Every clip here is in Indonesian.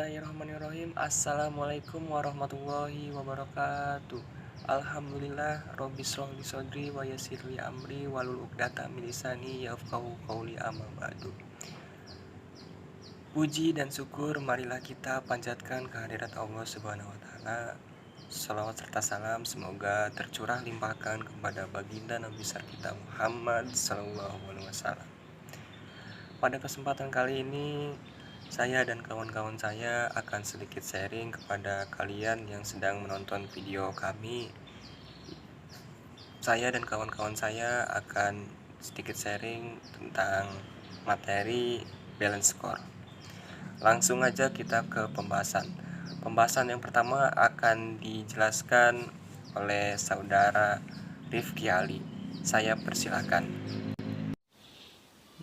Bismillahirrahmanirrahim. Assalamualaikum warahmatullahi wabarakatuh. Alhamdulillah Robbis shrah li sodri wa yassir li amri wahlul 'uqdatam min lisani yafqahu qawli amma ba'du. Puji dan syukur marilah kita panjatkan kehadirat Allah Subhanahu wa taala. Salawat serta salam semoga tercurah limpahkan kepada baginda Nabi besar kita Muhammad sallallahu alaihi wasallam. Pada kesempatan kali ini saya dan kawan-kawan saya akan sedikit sharing kepada kalian yang sedang menonton video kami. Saya dan kawan-kawan saya akan sedikit sharing tentang materi balance score. Langsung aja kita ke pembahasan. Pembahasan yang pertama akan dijelaskan oleh saudara Rifki Ali. Saya persilahkan.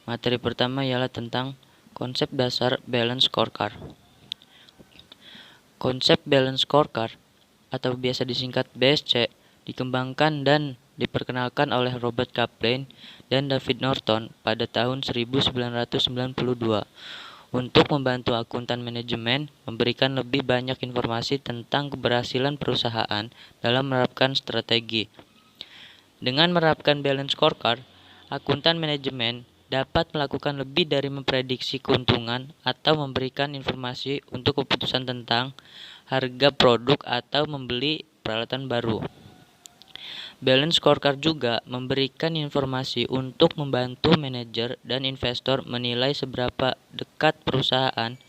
Materi pertama ialah tentang konsep dasar balance scorecard. Konsep balance scorecard atau biasa disingkat BSC dikembangkan dan diperkenalkan oleh Robert Kaplan dan David Norton pada tahun 1992 untuk membantu akuntan manajemen memberikan lebih banyak informasi tentang keberhasilan perusahaan dalam menerapkan strategi. Dengan menerapkan balance scorecard, akuntan manajemen dapat melakukan lebih dari memprediksi keuntungan atau memberikan informasi untuk keputusan tentang harga produk atau membeli peralatan baru. Balance scorecard juga memberikan informasi untuk membantu manajer dan investor menilai seberapa dekat perusahaan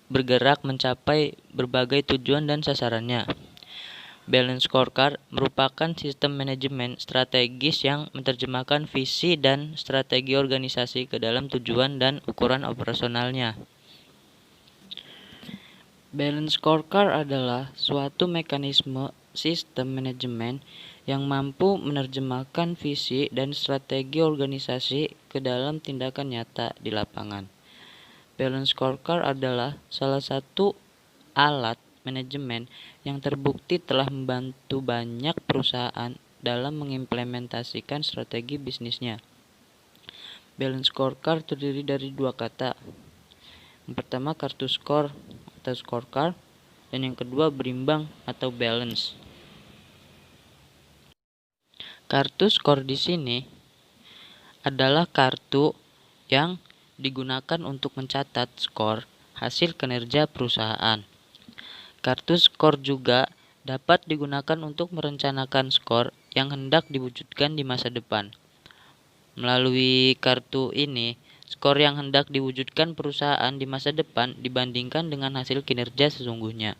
bergerak mencapai berbagai tujuan dan sasarannya. Balance scorecard merupakan sistem manajemen strategis yang menerjemahkan visi dan strategi organisasi ke dalam tujuan dan ukuran operasionalnya. Balance scorecard adalah suatu mekanisme sistem manajemen yang mampu menerjemahkan visi dan strategi organisasi ke dalam tindakan nyata di lapangan. Balance scorecard adalah salah satu alat manajemen yang terbukti telah membantu banyak perusahaan dalam mengimplementasikan strategi bisnisnya. Balance scorecard terdiri dari dua kata. Yang pertama kartu skor atau scorecard, dan yang kedua berimbang atau balance. Kartu skor di sini adalah kartu yang digunakan untuk mencatat skor hasil kinerja perusahaan. Kartu skor juga dapat digunakan untuk merencanakan skor yang hendak diwujudkan di masa depan. Melalui kartu ini, skor yang hendak diwujudkan perusahaan di masa depan dibandingkan dengan hasil kinerja sesungguhnya.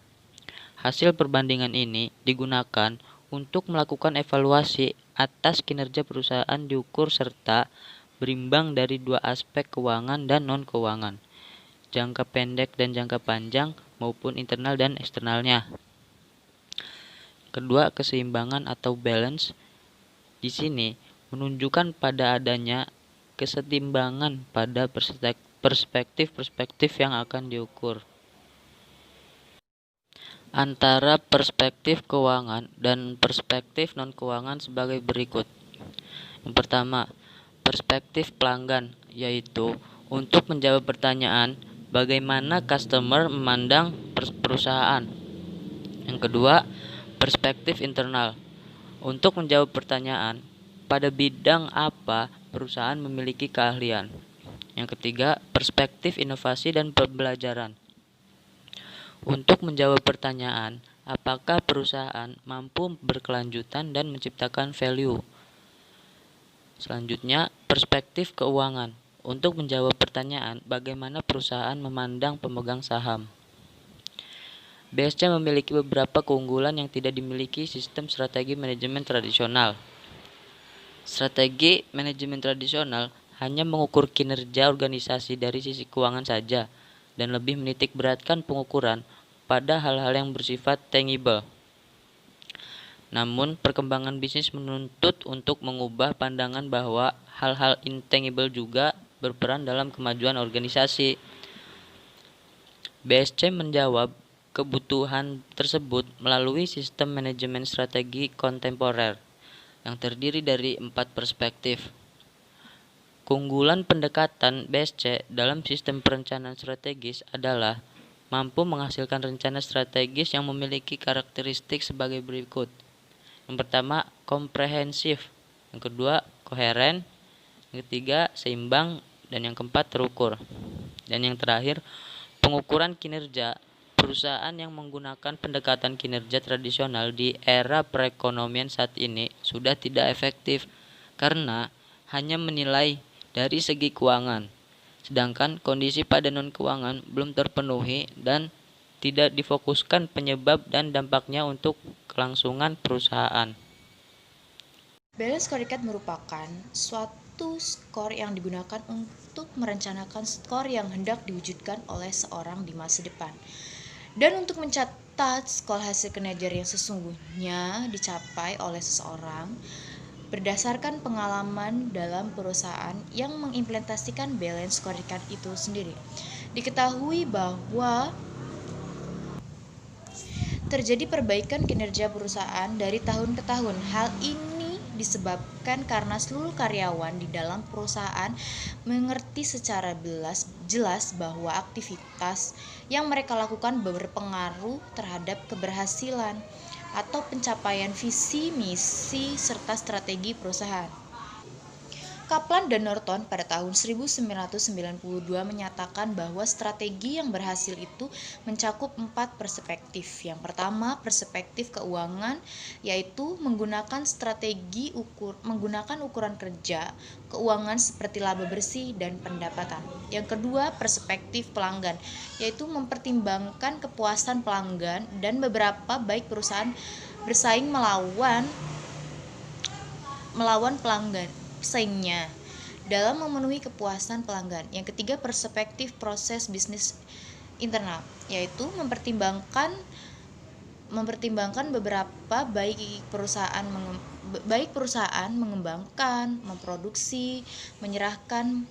Hasil perbandingan ini digunakan untuk melakukan evaluasi atas kinerja perusahaan diukur serta berimbang dari dua aspek keuangan dan non-keuangan, jangka pendek dan jangka panjang maupun internal dan eksternalnya. Kedua, keseimbangan atau balance di sini menunjukkan pada adanya kesetimbangan pada perspektif yang akan diukur antara perspektif keuangan dan perspektif non-keuangan sebagai berikut. Yang pertama, perspektif pelanggan, yaitu untuk menjawab pertanyaan bagaimana customer memandang perusahaan. Yang kedua, perspektif internal, untuk menjawab pertanyaan pada bidang apa perusahaan memiliki keahlian. Yang ketiga, perspektif inovasi dan pembelajaran, untuk menjawab pertanyaan apakah perusahaan mampu berkelanjutan dan menciptakan value. Selanjutnya, perspektif keuangan, untuk menjawab pertanyaan bagaimana perusahaan memandang pemegang saham. BSC memiliki beberapa keunggulan yang tidak dimiliki sistem strategi manajemen tradisional. Strategi manajemen tradisional hanya mengukur kinerja organisasi dari sisi keuangan saja dan lebih menitik beratkan pengukuran pada hal-hal yang bersifat tangible. Namun, perkembangan bisnis menuntut untuk mengubah pandangan bahwa hal-hal intangible juga berperan dalam kemajuan organisasi. BSC menjawab kebutuhan tersebut melalui sistem manajemen strategi kontemporer yang terdiri dari 4 perspektif. Keunggulan pendekatan BSC dalam sistem perencanaan strategis adalah mampu menghasilkan rencana strategis yang memiliki karakteristik sebagai berikut. Yang pertama, komprehensif. Yang kedua, koheren. Yang ketiga, seimbang. Dan yang keempat, terukur. Dan yang terakhir, pengukuran kinerja. Perusahaan yang menggunakan pendekatan kinerja tradisional di era perekonomian saat ini sudah tidak efektif karena hanya menilai dari segi keuangan, sedangkan kondisi pada non-keuangan belum terpenuhi dan tidak difokuskan penyebab dan dampaknya untuk kelangsungan perusahaan. Balance scorecard merupakan suatu skor yang digunakan untuk merencanakan skor yang hendak diwujudkan oleh seorang di masa depan. Dan untuk mencatat skor hasil kinerja yang sesungguhnya dicapai oleh seseorang berdasarkan pengalaman dalam perusahaan yang mengimplementasikan balance scorecard itu sendiri. Diketahui bahwa terjadi perbaikan kinerja perusahaan dari tahun ke tahun. Hal ini disebabkan karena seluruh karyawan di dalam perusahaan mengerti secara jelas bahwa aktivitas yang mereka lakukan berpengaruh terhadap keberhasilan atau pencapaian visi, misi, serta strategi perusahaan. Kaplan dan Norton pada tahun 1992 menyatakan bahwa strategi yang berhasil itu mencakup 4 perspektif. Yang pertama, perspektif keuangan, yaitu menggunakan menggunakan ukuran kerja keuangan seperti laba bersih dan pendapatan. Yang kedua, perspektif pelanggan, yaitu mempertimbangkan kepuasan pelanggan dan beberapa baik perusahaan bersaing melawan pelanggan pesaingnya dalam memenuhi kepuasan pelanggan. Yang ketiga, perspektif proses bisnis internal, yaitu mempertimbangkan beberapa baik perusahaan mengembangkan, memproduksi, menyerahkan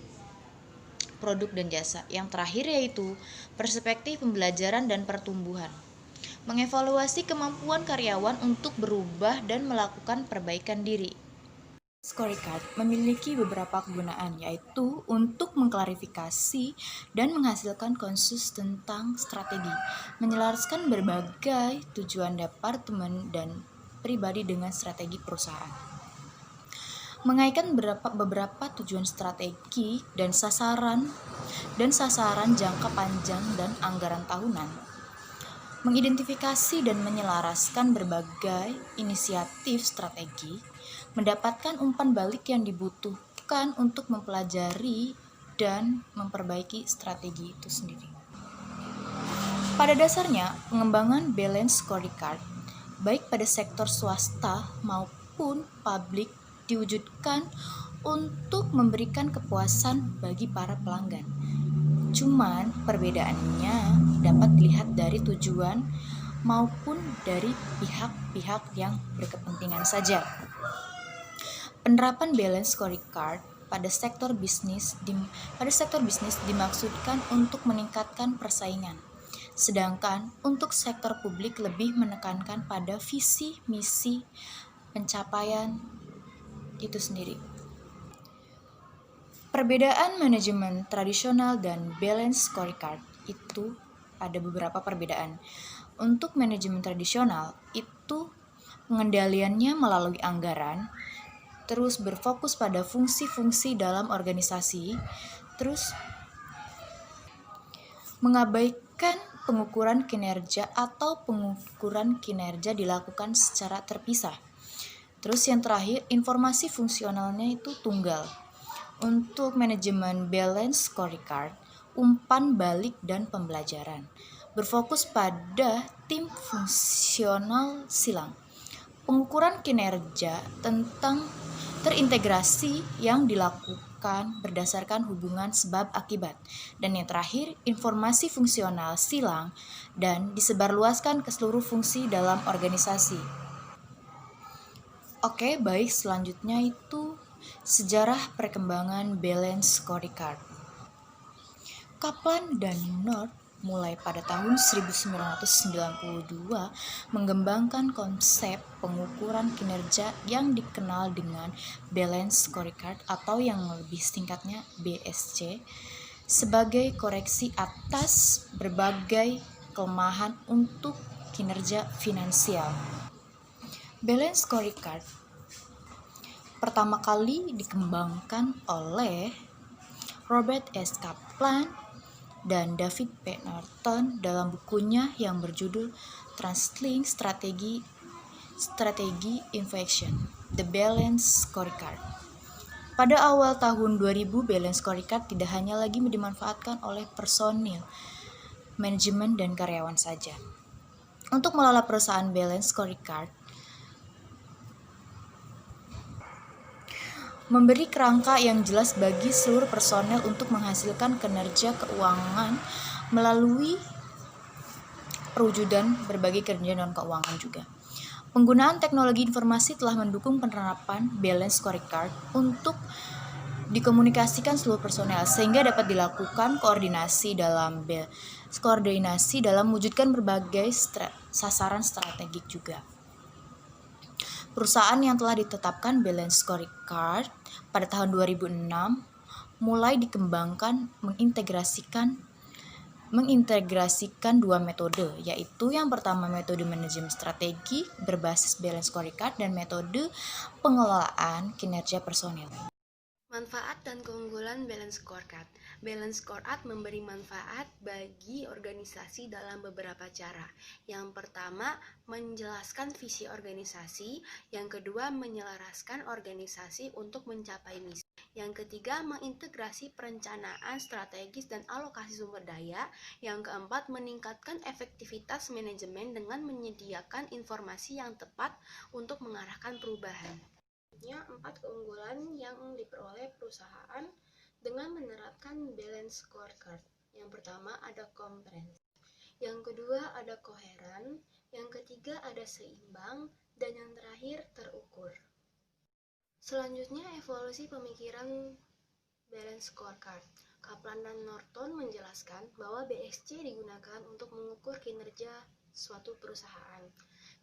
produk dan jasa. Yang terakhir yaitu perspektif pembelajaran dan pertumbuhan, mengevaluasi kemampuan karyawan untuk berubah dan melakukan perbaikan diri. Scorecard memiliki beberapa kegunaan, yaitu untuk mengklarifikasi dan menghasilkan konsensus tentang strategi, menyelaraskan berbagai tujuan departemen dan pribadi dengan strategi perusahaan, mengaitkan beberapa tujuan strategi dan sasaran jangka panjang dan anggaran tahunan, mengidentifikasi dan menyelaraskan berbagai inisiatif strategi, mendapatkan umpan balik yang dibutuhkan untuk mempelajari dan memperbaiki strategi itu sendiri. Pada dasarnya, pengembangan balance scorecard baik pada sektor swasta maupun publik diwujudkan untuk memberikan kepuasan bagi para pelanggan. Cuman perbedaannya dapat dilihat dari tujuan maupun dari pihak-pihak yang berkepentingan saja. Penerapan balance scorecard pada sektor bisnis dimaksudkan untuk meningkatkan persaingan, sedangkan untuk sektor publik lebih menekankan pada visi, misi, pencapaian itu sendiri. Perbedaan manajemen tradisional dan balance scorecard itu ada beberapa perbedaan. Untuk manajemen tradisional itu pengendaliannya melalui anggaran, terus berfokus pada fungsi-fungsi dalam organisasi, terus mengabaikan pengukuran kinerja atau pengukuran kinerja dilakukan secara terpisah. Terus yang terakhir, informasi fungsionalnya itu tunggal. Untuk manajemen balance scorecard, umpan balik dan pembelajaran, berfokus pada tim fungsional silang. Pengukuran kinerja tentang terintegrasi yang dilakukan berdasarkan hubungan sebab akibat. Dan yang terakhir, informasi fungsional silang dan disebarluaskan ke seluruh fungsi dalam organisasi. Oke, baik, selanjutnya itu sejarah perkembangan balance scorecard. Kaplan dan Norton mulai pada tahun 1992 mengembangkan konsep pengukuran kinerja yang dikenal dengan balance scorecard atau yang lebih singkatnya BSC sebagai koreksi atas berbagai kelemahan untuk kinerja finansial. Balance Scorecard pertama kali dikembangkan oleh Robert S. Kaplan dan David P. Norton dalam bukunya yang berjudul Translating Strategy Innovation, The Balance Scorecard. Pada awal tahun 2000, Balance Scorecard tidak hanya lagi dimanfaatkan oleh personil, manajemen, dan karyawan saja. Untuk mengelola perusahaan, Balance Scorecard memberi kerangka yang jelas bagi seluruh personel untuk menghasilkan kinerja keuangan melalui perwujudan berbagai kinerja non keuangan juga. Penggunaan teknologi informasi telah mendukung penerapan Balance Scorecard untuk dikomunikasikan seluruh personel sehingga dapat dilakukan koordinasi dalam mewujudkan berbagai sasaran strategik juga. Perusahaan yang telah ditetapkan Balance Scorecard pada tahun 2006 mulai dikembangkan mengintegrasikan dua metode, yaitu yang pertama metode manajemen strategi berbasis Balance Scorecard dan metode pengelolaan kinerja personil. Manfaat dan keunggulan Balance Scorecard. Balance Scorecard memberi manfaat bagi organisasi dalam beberapa cara. Yang pertama, menjelaskan visi organisasi. Yang kedua, menyelaraskan organisasi untuk mencapai misi. Yang ketiga, mengintegrasi perencanaan strategis dan alokasi sumber daya. Yang keempat, meningkatkan efektivitas manajemen dengan menyediakan informasi yang tepat untuk mengarahkan perubahan. 4 keunggulan yang diperoleh perusahaan dengan menerapkan Balance Scorecard. Yang pertama ada komprehensif, yang kedua ada koheren, yang ketiga ada seimbang, dan yang terakhir terukur. Selanjutnya evolusi pemikiran Balance Scorecard. Kaplan dan Norton menjelaskan bahwa BSC digunakan untuk mengukur kinerja suatu perusahaan.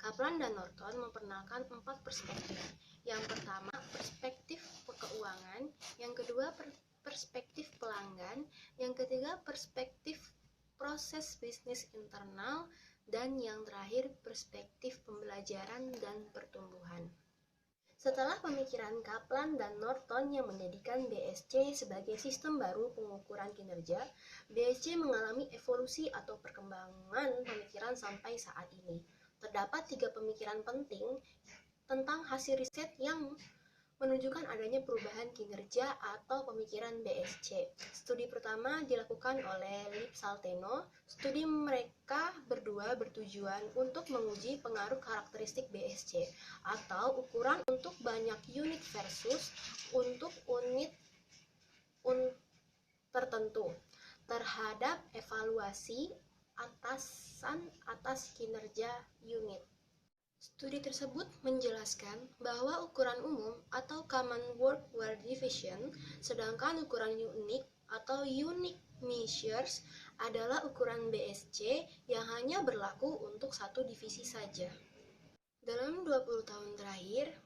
Kaplan dan Norton memperkenalkan 4 perspektif. Yang pertama, perspektif keuangan, yang kedua, perspektif pelanggan, yang ketiga, perspektif proses bisnis internal, dan yang terakhir, perspektif pembelajaran dan pertumbuhan. Setelah pemikiran Kaplan dan Norton yang menjadikan BSC sebagai sistem baru pengukuran kinerja, BSC mengalami evolusi atau perkembangan pemikiran sampai saat ini. Terdapat 3 pemikiran penting tentang hasil riset yang menunjukkan adanya perubahan kinerja atau pemikiran BSC. Studi pertama dilakukan oleh Lip Salteno. Studi mereka berdua bertujuan untuk menguji pengaruh karakteristik BSC atau ukuran untuk banyak unit versus untuk unit tertentu terhadap evaluasi atasan atas kinerja unit. Studi tersebut menjelaskan bahwa ukuran umum atau Common Workwear Division, sedangkan ukuran unik atau Unique Measures adalah ukuran BSC yang hanya berlaku untuk satu divisi saja. Dalam 20 tahun terakhir,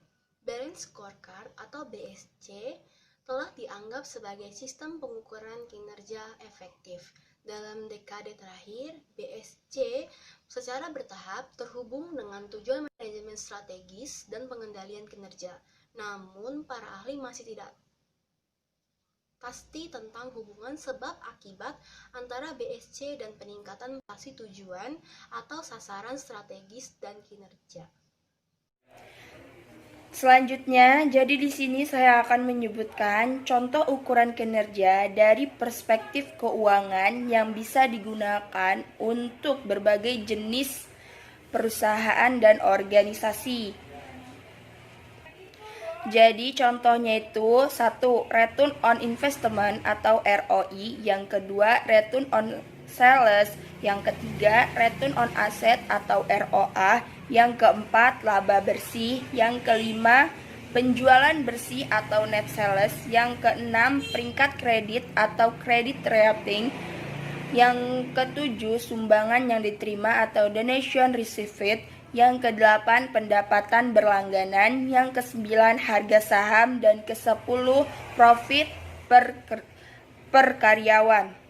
Balance Scorecard atau BSC telah dianggap sebagai sistem pengukuran kinerja efektif. Dalam dekade terakhir, BSC secara bertahap terhubung dengan tujuan manajemen strategis dan pengendalian kinerja. Namun, para ahli masih tidak pasti tentang hubungan sebab akibat antara BSC dan peningkatan prestasi tujuan atau sasaran strategis dan kinerja. Selanjutnya, jadi di sini saya akan menyebutkan contoh ukuran kinerja dari perspektif keuangan yang bisa digunakan untuk berbagai jenis perusahaan dan organisasi. Jadi contohnya itu 1. Return on Investment atau ROI, yang kedua Return on Sales, yang ketiga Return on Asset atau ROA, yang keempat laba bersih, yang kelima penjualan bersih atau net sales, yang keenam peringkat kredit atau credit rating, yang ketujuh sumbangan yang diterima atau donation received, yang kedelapan pendapatan berlangganan, yang kesembilan harga saham, dan kesepuluh profit per karyawan.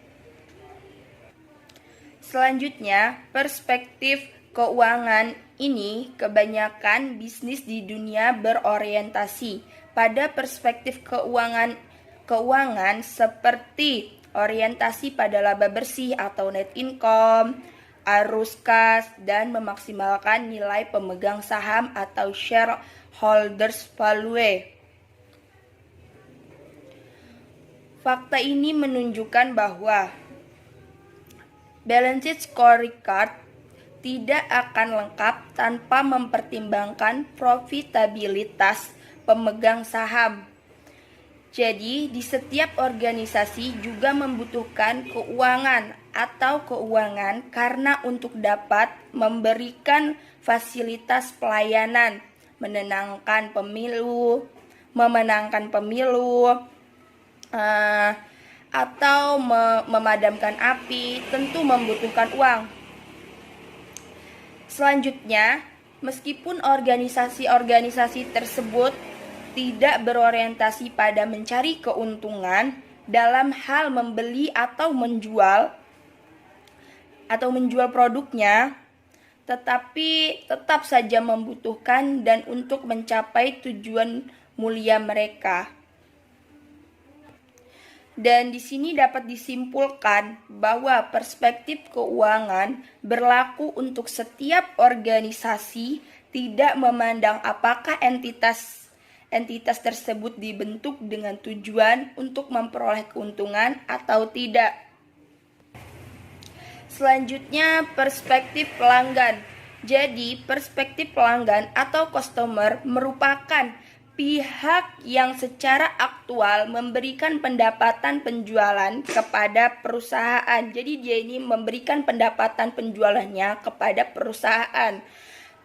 Selanjutnya, perspektif keuangan ini kebanyakan bisnis di dunia berorientasi pada perspektif keuangan seperti orientasi pada laba bersih atau net income, arus kas, dan memaksimalkan nilai pemegang saham atau shareholders value. Fakta ini menunjukkan bahwa balance sheet scorecard tidak akan lengkap tanpa mempertimbangkan profitabilitas pemegang saham. Jadi, di setiap organisasi juga membutuhkan keuangan karena untuk dapat memberikan fasilitas pelayanan, memenangkan pemilu, atau memadamkan api, tentu membutuhkan uang. Selanjutnya, meskipun organisasi-organisasi tersebut tidak berorientasi pada mencari keuntungan dalam hal membeli atau menjual produknya, tetapi tetap saja membutuhkan dan untuk mencapai tujuan mulia mereka. Dan di sini dapat disimpulkan bahwa perspektif keuangan berlaku untuk setiap organisasi, tidak memandang apakah entitas tersebut dibentuk dengan tujuan untuk memperoleh keuntungan atau tidak. Selanjutnya, perspektif pelanggan. Jadi, perspektif pelanggan atau customer merupakan pihak yang secara aktual memberikan pendapatan penjualan kepada perusahaan. Jadi dia ini memberikan pendapatan penjualannya kepada perusahaan.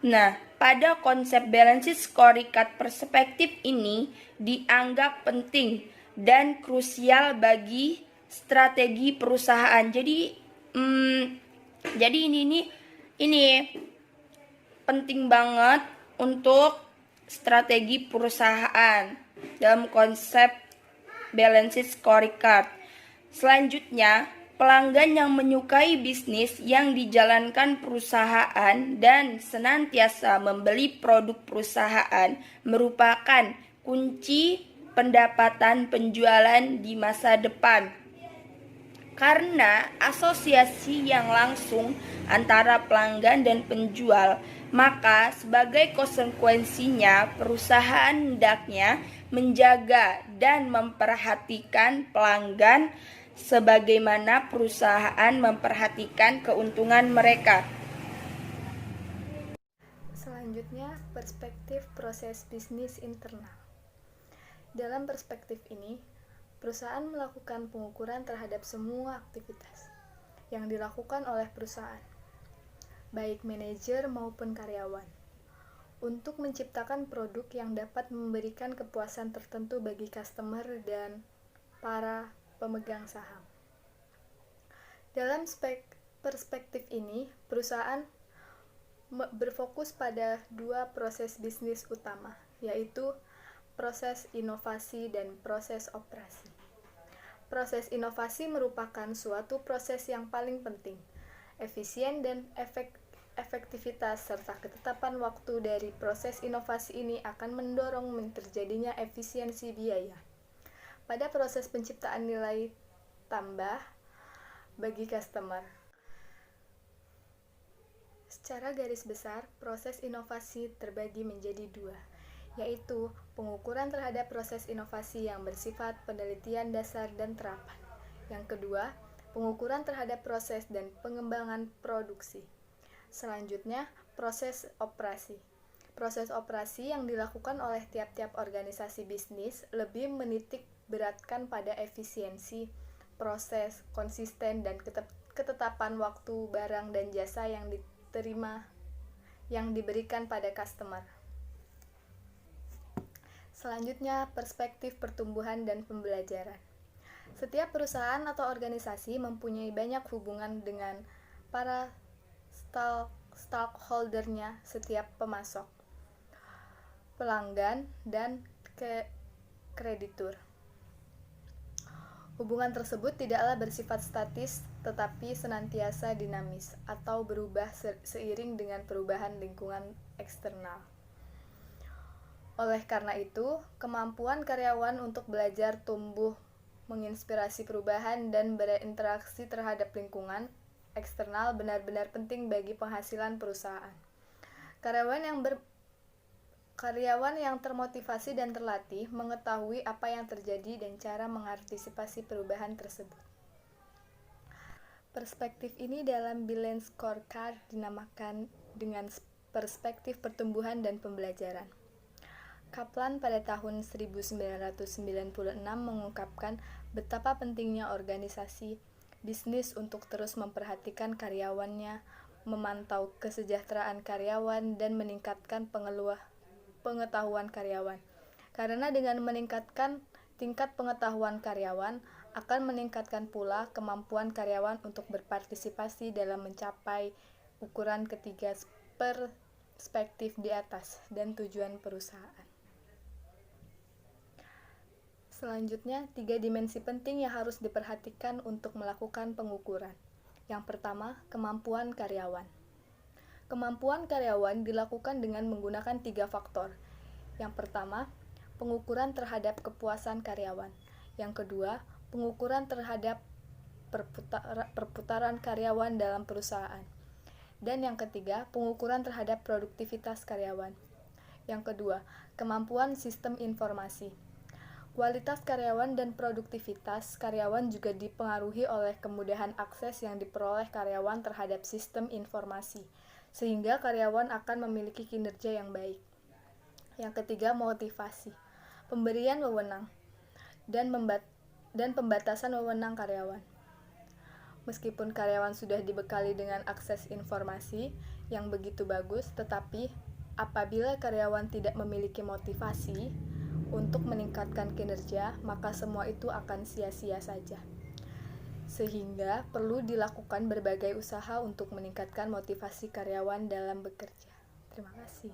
Nah, pada konsep balance sheet scorecard, perspektif ini dianggap penting dan krusial bagi strategi perusahaan. Jadi ini penting banget untuk strategi perusahaan dalam konsep balance sheet scorecard. Selanjutnya, pelanggan yang menyukai bisnis yang dijalankan perusahaan dan senantiasa membeli produk perusahaan merupakan kunci pendapatan penjualan di masa depan. Karena asosiasi yang langsung antara pelanggan dan penjual, maka sebagai konsekuensinya perusahaan hendaknya menjaga dan memperhatikan pelanggan sebagaimana perusahaan memperhatikan keuntungan mereka. Selanjutnya, perspektif proses bisnis internal. Dalam perspektif ini, perusahaan melakukan pengukuran terhadap semua aktivitas yang dilakukan oleh perusahaan, baik manajer maupun karyawan, untuk menciptakan produk yang dapat memberikan kepuasan tertentu bagi customer dan para pemegang saham. Dalam perspektif ini, perusahaan berfokus pada dua proses bisnis utama, yaitu proses inovasi dan proses operasi. Proses inovasi merupakan suatu proses yang paling penting. Efisien dan efektivitas serta ketetapan waktu dari proses inovasi ini akan mendorong terjadinya efisiensi biaya pada proses penciptaan nilai tambah bagi customer. Secara garis besar, proses inovasi terbagi menjadi dua, yaitu pengukuran terhadap proses inovasi yang bersifat penelitian dasar dan terapan. Yang kedua, pengukuran terhadap proses dan pengembangan produksi. Selanjutnya, proses operasi. Proses operasi yang dilakukan oleh tiap-tiap organisasi bisnis lebih menitik beratkan pada efisiensi, proses, konsisten, dan ketetapan waktu barang dan jasa yang diberikan pada customer. Selanjutnya, perspektif pertumbuhan dan pembelajaran. Setiap perusahaan atau organisasi mempunyai banyak hubungan dengan para stakeholder-nya, setiap pemasok, pelanggan, dan kreditur. Hubungan tersebut tidaklah bersifat statis tetapi senantiasa dinamis atau berubah seiring dengan perubahan lingkungan eksternal. Oleh karena itu, kemampuan karyawan untuk belajar tumbuh, menginspirasi perubahan, dan berinteraksi terhadap lingkungan eksternal benar-benar penting bagi penghasilan perusahaan. Karyawan yang termotivasi dan terlatih mengetahui apa yang terjadi dan cara mengantisipasi perubahan tersebut. Perspektif ini dalam Balance Scorecard dinamakan dengan perspektif pertumbuhan dan pembelajaran. Kaplan pada tahun 1996 mengungkapkan betapa pentingnya organisasi bisnis untuk terus memperhatikan karyawannya, memantau kesejahteraan karyawan, dan meningkatkan pengetahuan karyawan. Karena dengan meningkatkan tingkat pengetahuan karyawan, akan meningkatkan pula kemampuan karyawan untuk berpartisipasi dalam mencapai ukuran ketiga perspektif di atas dan tujuan perusahaan. Selanjutnya, 3 dimensi penting yang harus diperhatikan untuk melakukan pengukuran. Yang pertama, kemampuan karyawan. Kemampuan karyawan dilakukan dengan menggunakan 3 faktor. Yang pertama, pengukuran terhadap kepuasan karyawan. Yang kedua, pengukuran terhadap perputaran karyawan dalam perusahaan. Dan yang ketiga, pengukuran terhadap produktivitas karyawan. Yang kedua, kemampuan sistem informasi. Kualitas karyawan dan produktivitas karyawan juga dipengaruhi oleh kemudahan akses yang diperoleh karyawan terhadap sistem informasi, sehingga karyawan akan memiliki kinerja yang baik. Yang ketiga, motivasi, pemberian wewenang, dan pembatasan wewenang karyawan. Meskipun karyawan sudah dibekali dengan akses informasi yang begitu bagus, tetapi apabila karyawan tidak memiliki motivasi untuk meningkatkan kinerja, maka semua itu akan sia-sia saja. Sehingga perlu dilakukan berbagai usaha untuk meningkatkan motivasi karyawan dalam bekerja. Terima kasih.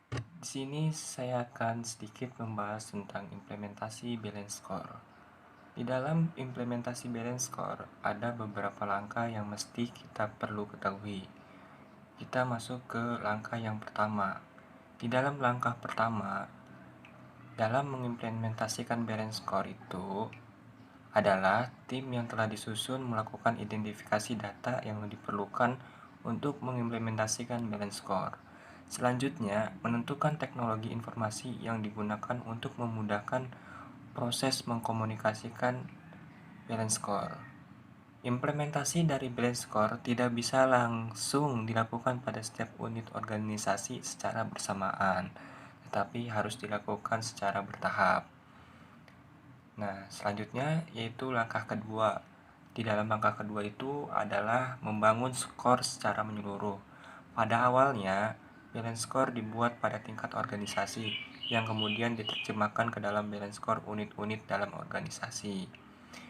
Di sini saya akan sedikit membahas tentang implementasi balance score. Di dalam implementasi balance score ada beberapa langkah yang mesti kita perlu ketahui. Kita masuk ke langkah yang pertama. Di dalam langkah pertama, dalam mengimplementasikan balance score itu adalah tim yang telah disusun melakukan identifikasi data yang diperlukan untuk mengimplementasikan balance score. Selanjutnya, menentukan teknologi informasi yang digunakan untuk memudahkan proses mengkomunikasikan balance score. Implementasi dari balance score tidak bisa langsung dilakukan pada setiap unit organisasi secara bersamaan, tetapi harus dilakukan secara bertahap. Nah, selanjutnya yaitu langkah kedua. Di dalam langkah kedua itu adalah membangun skor secara menyeluruh. Pada awalnya, balance score dibuat pada tingkat organisasi, yang kemudian diterjemahkan ke dalam balance score unit-unit dalam organisasi.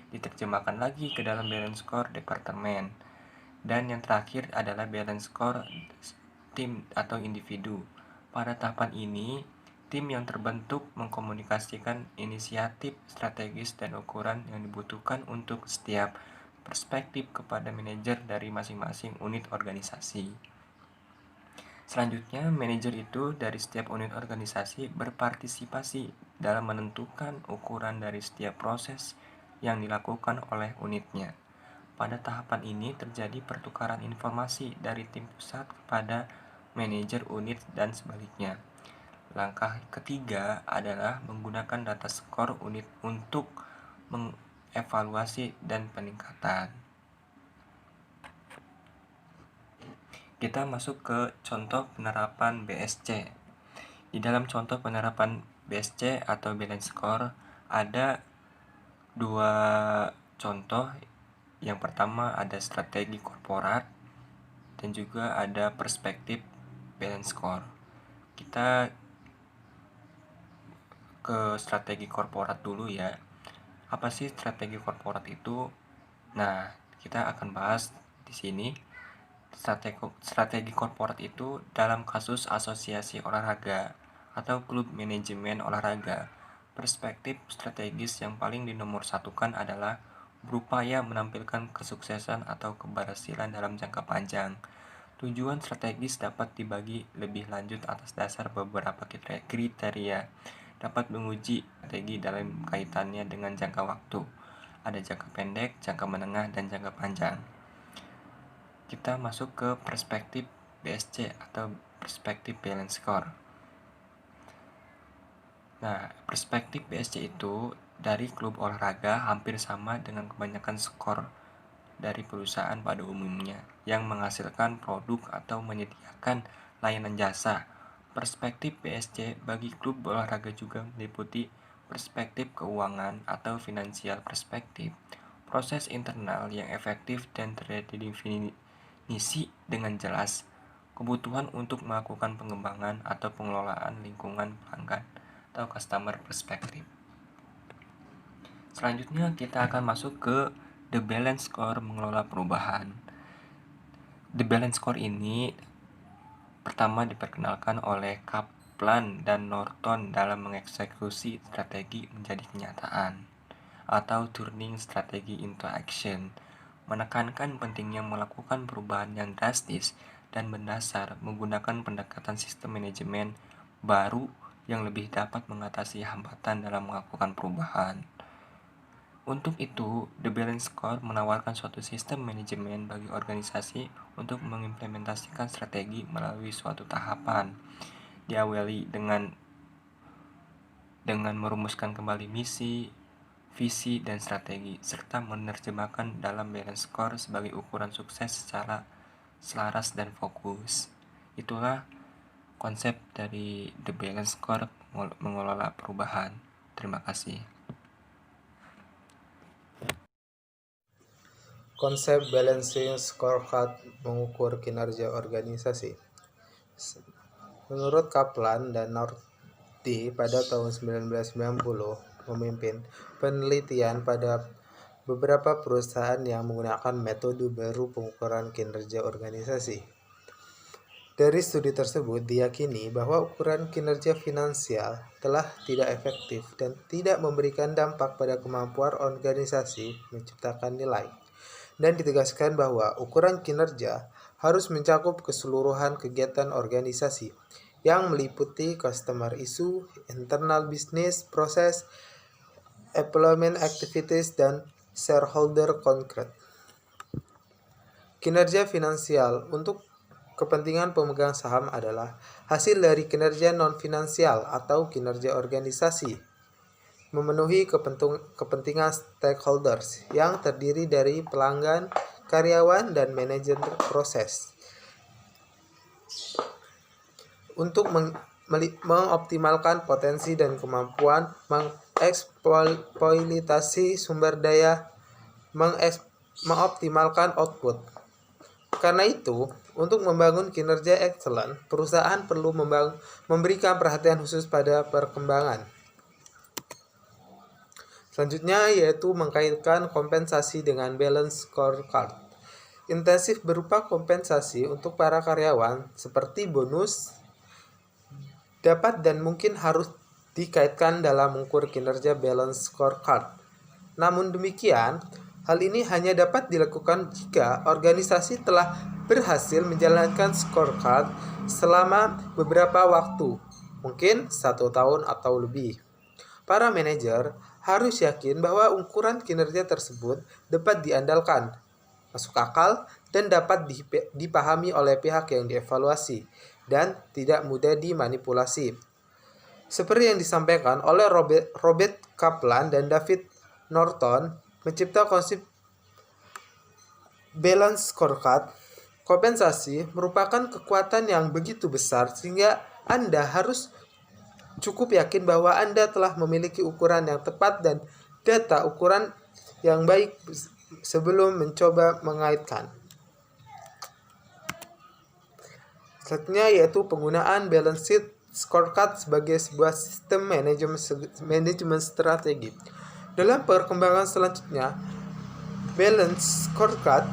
Diterjemahkan lagi ke dalam balance score departemen. Dan yang terakhir adalah balance score tim atau individu. Pada tahapan ini, tim yang terbentuk mengkomunikasikan inisiatif, strategis, dan ukuran yang dibutuhkan untuk setiap perspektif kepada manajer dari masing-masing unit organisasi. Selanjutnya, manajer itu dari setiap unit organisasi berpartisipasi dalam menentukan ukuran dari setiap proses yang dilakukan oleh unitnya. Pada tahapan ini terjadi pertukaran informasi dari tim pusat kepada manajer unit dan sebaliknya. Langkah ketiga adalah menggunakan data skor unit untuk mengevaluasi dan peningkatan. Kita masuk ke contoh penerapan BSC. Di dalam contoh penerapan BSC atau balance score ada 2 contoh. Yang pertama ada strategi korporat dan juga ada perspektif balance score. Kita ke strategi korporat dulu ya. Apa sih strategi korporat itu? Nah, kita akan bahas di sini. Strategi korporat itu dalam kasus asosiasi olahraga atau klub manajemen olahraga Perspektif strategis yang paling dinomorsatukan adalah berupaya menampilkan kesuksesan atau keberhasilan dalam jangka panjang. Tujuan strategis dapat dibagi lebih lanjut atas dasar beberapa kriteria. Dapat menguji strategi dalam kaitannya dengan jangka waktu. Ada jangka pendek, jangka menengah, dan jangka panjang. Kita masuk ke perspektif BSC atau perspektif balance score. Nah, perspektif BSC itu dari klub olahraga hampir sama dengan kebanyakan skor dari perusahaan pada umumnya yang menghasilkan produk atau menyediakan layanan jasa. Perspektif BSC bagi klub olahraga juga meliputi perspektif keuangan atau finansial perspektif, proses internal yang efektif dan terdefinisi dengan jelas, kebutuhan untuk melakukan pengembangan atau pengelolaan lingkungan pelanggan atau customer perspective. Selanjutnya kita akan masuk ke The Balance Score mengelola perubahan. The Balance Score ini pertama diperkenalkan oleh Kaplan dan Norton dalam mengeksekusi strategi menjadi kenyataan atau turning strategi into action, menekankan pentingnya melakukan perubahan yang drastis dan mendasar menggunakan pendekatan sistem manajemen baru yang lebih dapat mengatasi hambatan dalam melakukan perubahan. Untuk itu, The Balance Score menawarkan suatu sistem manajemen bagi organisasi untuk mengimplementasikan strategi melalui suatu tahapan. Diawali dengan merumuskan kembali misi, visi, dan strategi, serta menerjemahkan dalam balance score sebagai ukuran sukses secara selaras dan fokus. Itulah konsep dari The Balance Score mengelola perubahan. Terima kasih. Konsep balancing scorecard mengukur kinerja organisasi. Menurut Kaplan dan Norton pada tahun 1990 memimpin penelitian pada beberapa perusahaan yang menggunakan metode baru pengukuran kinerja organisasi. Dari studi tersebut diyakini bahwa ukuran kinerja finansial telah tidak efektif dan tidak memberikan dampak pada kemampuan organisasi menciptakan nilai. Dan ditegaskan bahwa ukuran kinerja harus mencakup keseluruhan kegiatan organisasi yang meliputi customer issue, internal business process, employment activities, dan shareholder concrete. Kinerja finansial untuk kepentingan pemegang saham adalah hasil dari kinerja non-finansial atau kinerja organisasi, memenuhi kepentingan stakeholders yang terdiri dari pelanggan, karyawan, dan manajer proses. Untuk mengoptimalkan potensi dan kemampuan mengeksploitasi sumber daya, mengoptimalkan output. Karena itu, untuk membangun kinerja excellent, perusahaan perlu memberikan perhatian khusus pada perkembangan. Selanjutnya yaitu mengkaitkan kompensasi dengan balance scorecard. Intensif berupa kompensasi untuk para karyawan seperti bonus dapat dan mungkin harus dikaitkan dalam mengukur kinerja balance scorecard. Namun demikian, hal ini hanya dapat dilakukan jika organisasi telah berhasil menjalankan scorecard selama beberapa waktu, mungkin 1 tahun atau lebih. Para manajer harus yakin bahwa ukuran kinerja tersebut dapat diandalkan, masuk akal, dan dapat dipahami oleh pihak yang dievaluasi, dan tidak mudah dimanipulasi. Seperti yang disampaikan oleh Robert Kaplan dan David Norton, mencipta konsep balance scorecard. Kompensasi merupakan kekuatan yang begitu besar sehingga Anda harus cukup yakin bahwa Anda telah memiliki ukuran yang tepat dan data ukuran yang baik sebelum mencoba mengaitkan. Selanjutnya yaitu penggunaan balance sheet scorecard sebagai sebuah sistem manajemen strategi. Dalam perkembangan selanjutnya, balance scorecard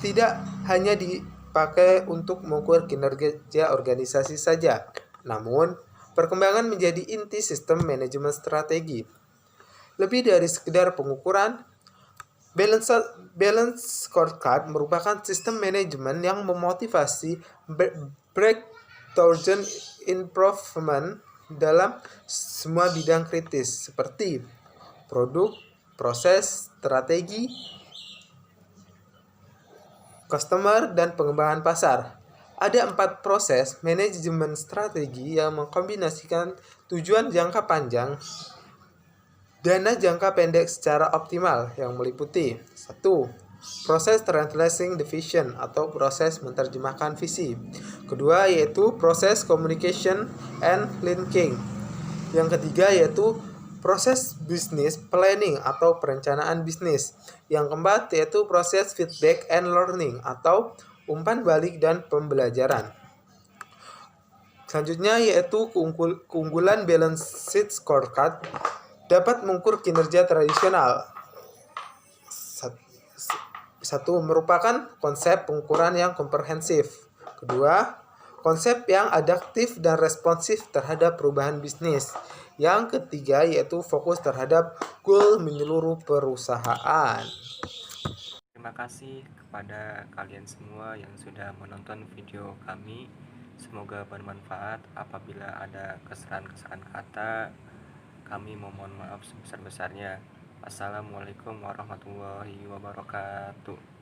tidak hanya dipakai untuk mengukur kinerja organisasi saja, namun perkembangan menjadi inti sistem manajemen strategi. Lebih dari sekedar pengukuran, Balance Scorecard merupakan sistem manajemen yang memotivasi breakthrough improvement dalam semua bidang kritis seperti produk, proses, strategi, customer, dan pengembangan pasar. Ada 4 proses manajemen strategi yang mengkombinasikan tujuan jangka panjang, dana jangka pendek secara optimal yang meliputi 1. Proses translating the vision atau proses menerjemahkan visi. Kedua yaitu proses communication and linking. Yang ketiga yaitu proses business planning atau perencanaan bisnis. Yang keempat yaitu proses feedback and learning atau umpan balik dan pembelajaran. Selanjutnya yaitu keunggulan Balance Sheet Scorecard dapat mengukur kinerja tradisional. Satu, merupakan konsep pengukuran yang komprehensif. Kedua, konsep yang adaptif dan responsif terhadap perubahan bisnis. Yang ketiga yaitu fokus terhadap goal menyeluruh perusahaan. Terima kasih kepada kalian semua yang sudah menonton video kami. Semoga bermanfaat. Apabila ada kesalahan-kesalahan kata, kami memohon maaf sebesar-besarnya. Assalamualaikum warahmatullahi wabarakatuh.